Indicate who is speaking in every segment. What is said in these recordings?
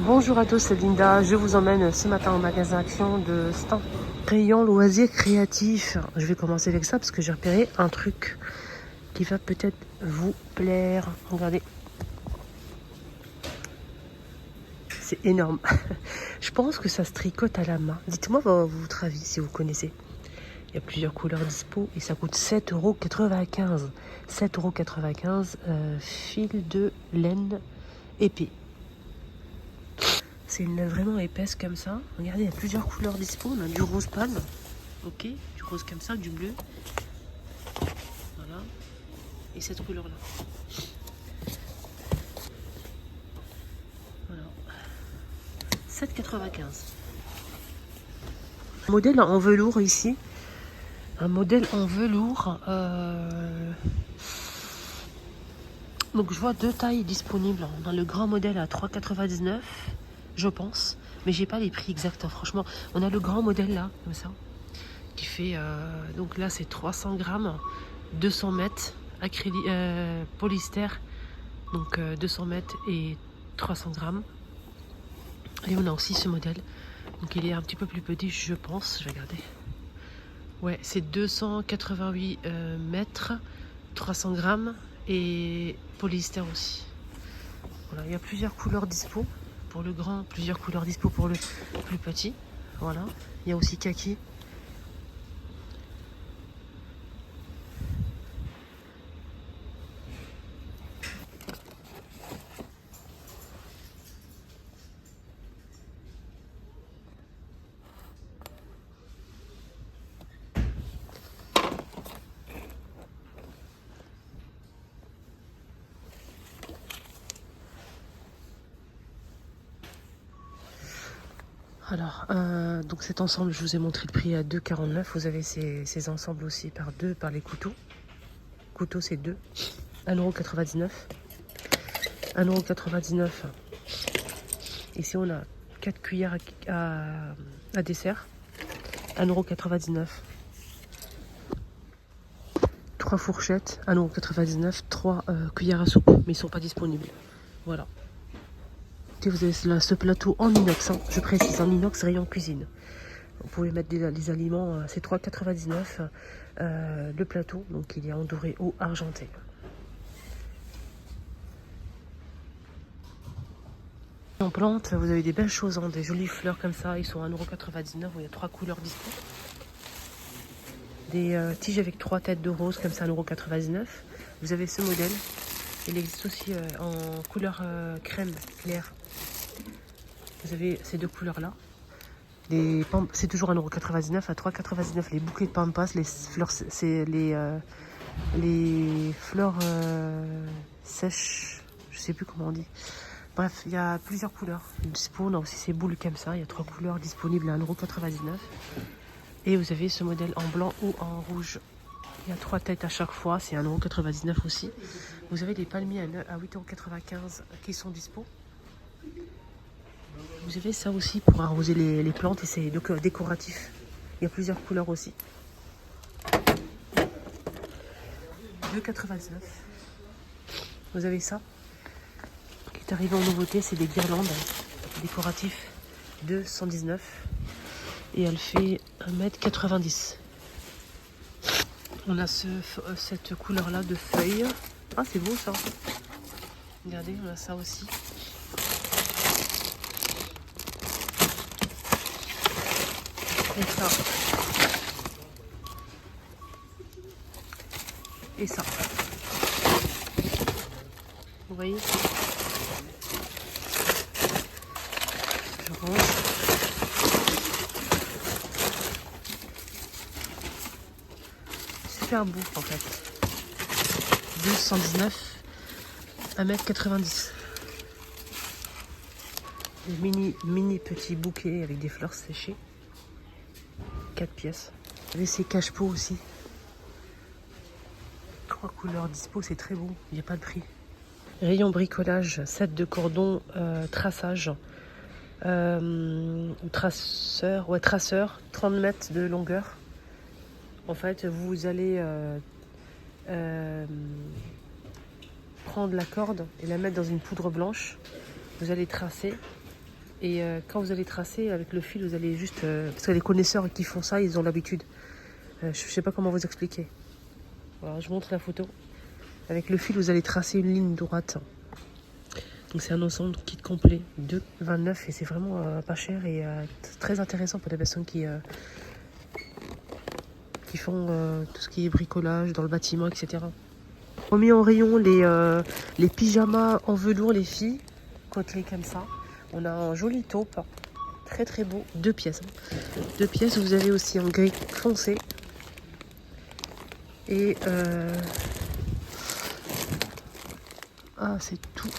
Speaker 1: Bonjour à tous, c'est Linda. Je vous emmène ce matin au magasin Action de Stan. Rayon loisirs créatifs. Je vais commencer avec ça parce que j'ai repéré un truc qui va peut-être vous plaire. Regardez. C'est énorme. Je pense que ça se tricote à la main. Dites-moi votre avis si vous connaissez. Il y a plusieurs couleurs dispo et ça coûte 7,95 €. 7,95 €, fil de laine épais. C'est une laine vraiment épaisse comme ça. Regardez, il y a plusieurs couleurs dispo. On a du rose pâle, ok, du rose comme ça, du bleu. Voilà. Et cette couleur-là. Voilà. 7,95 €. Modèle en velours ici. Un modèle en velours. Donc je vois deux tailles disponibles. On a le grand modèle à 3,99 €, je pense. Mais j'ai pas les prix exacts, hein, franchement. On a le grand modèle là, comme ça. Qui fait, donc là c'est 300 grammes, 200 mètres, polyester. Donc 200 mètres et 300 grammes. Et on a aussi ce modèle. Donc il est un petit peu plus petit, je pense. Je vais regarder. Ouais, c'est 288 mètres, 300 grammes et polyester aussi. Voilà, il y a plusieurs couleurs dispo pour le grand, plusieurs couleurs dispo pour le plus petit. Voilà, il y a aussi kaki. Alors, donc cet ensemble, je vous ai montré le prix à 2,49 €. Vous avez ces ensembles aussi par les couteaux. Couteau, c'est 2. 1,99 €. 1,99 €. Ici, on a 4 cuillères à dessert. 1,99 €. 3 fourchettes. 1,99 €. 3 cuillères à soupe. Mais ils ne sont pas disponibles. Voilà. Et vous avez là ce plateau en inox. Hein, je précise, en inox rayon cuisine. Vous pouvez mettre des aliments. C'est 3,99 € le plateau. Donc, il est en doré ou argenté. En plante, vous avez des belles choses, hein, des jolies fleurs comme ça, ils sont à 1,99 €, il y a 3 couleurs dispo. Des tiges avec 3 têtes de rose comme ça, 1,99 €. Vous avez ce modèle, il existe aussi en couleur crème claire. Vous avez ces deux couleurs-là. C'est toujours 1,99 €, à 3,99 € les bouquets de pampas, les fleurs, c'est les fleurs sèches, je sais plus comment on dit. Bref, il y a plusieurs couleurs dispo. On a aussi ces boules comme ça. Il y a 3 couleurs disponibles à 1,99 €. Et vous avez ce modèle en blanc ou en rouge. Il y a 3 têtes à chaque fois. C'est 1,99 € aussi. Vous avez des palmiers à 8,95 € qui sont dispo. Vous avez ça aussi pour arroser les plantes et c'est décoratif. Il y a plusieurs couleurs aussi. 2,99 €. Vous avez ça qui est arrivé en nouveauté, c'est des guirlandes décoratifs de 119 € et elle fait 1,90 m. On a cette couleur là de feuilles. Ah, c'est beau ça. Regardez, on a ça aussi. Et ça. Et ça. Vous voyez? Je range. Super beau en fait. 219, 1,90 m. Des mini petits bouquets avec des fleurs séchées. 4 pièces. Vous avez ces cache-pots aussi. 3 couleurs dispo, c'est très beau. Il n'y a pas de prix. Rayon bricolage, set de cordon traçage. Traceur, 30 mètres de longueur. En fait, vous allez prendre la corde et la mettre dans une poudre blanche. Vous allez tracer Et quand vous allez tracer avec le fil, vous allez juste... parce que les connaisseurs qui font ça, ils ont l'habitude. Je ne sais pas comment vous expliquer. Voilà, je montre la photo. Avec le fil, vous allez tracer une ligne droite. Donc c'est un ensemble kit complet, 2,29 et c'est vraiment pas cher et très intéressant pour les personnes qui font tout ce qui est bricolage dans le bâtiment, etc. Remis en rayon les pyjamas en velours, les filles, côtelés comme ça. On a un joli taupe, très très beau, 2 pièces. 2 pièces, vous avez aussi en gris foncé. Et ah, c'est tout.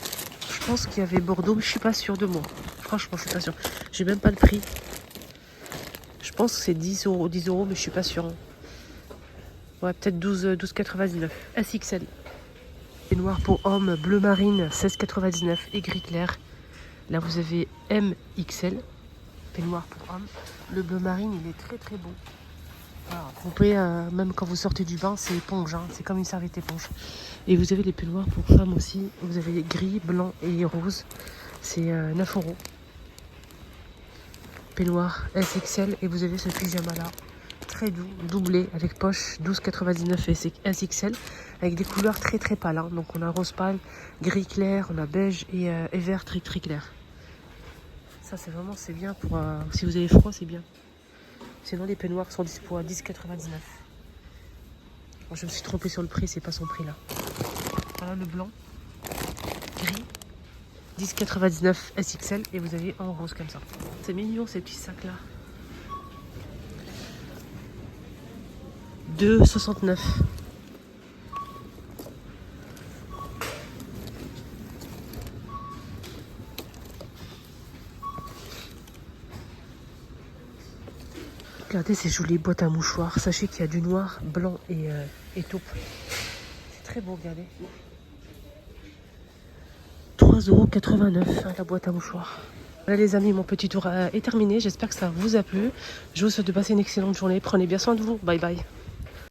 Speaker 1: Je pense qu'il y avait Bordeaux, mais je suis pas sûre de moi. Franchement, je suis pas sûre. J'ai même pas le prix. Je pense que c'est 10 euros, mais je suis pas sûre. Ouais, peut-être 12,99. SXL. Et noir pour homme, bleu marine, 16,99 et gris clair. Là, vous avez MXL. Peignoir pour homme. Le bleu marine, il est très très beau. Voilà, vous pouvez, même quand vous sortez du bain, c'est éponge, hein, c'est comme une serviette éponge. Et vous avez les peignoirs pour femmes aussi. Vous avez les gris, blanc et rose. C'est 9 euros. Peignoir SXL. Et vous avez ce pyjama là. Très doux, doublé, avec poche, 12,99 et SXL. Avec des couleurs très très pâles. Hein. Donc on a rose pâle, gris clair, on a beige et vert très très clair. Ça c'est vraiment, c'est bien pour... si vous avez froid, c'est bien. Sinon les peignoirs sont dispo à 10,99. Bon, je me suis trompée sur le prix, c'est pas son prix là. Voilà le blanc, gris, 10,99 SXL et vous avez en rose comme ça. C'est mignon ces petits sacs là. 2,69. Regardez ces jolies boîtes à mouchoirs. Sachez qu'il y a du noir, blanc et taupe. C'est très beau, regardez. 3,89 € la boîte à mouchoirs. Voilà les amis, mon petit tour est terminé. J'espère que ça vous a plu. Je vous souhaite de passer une excellente journée. Prenez bien soin de vous. Bye bye.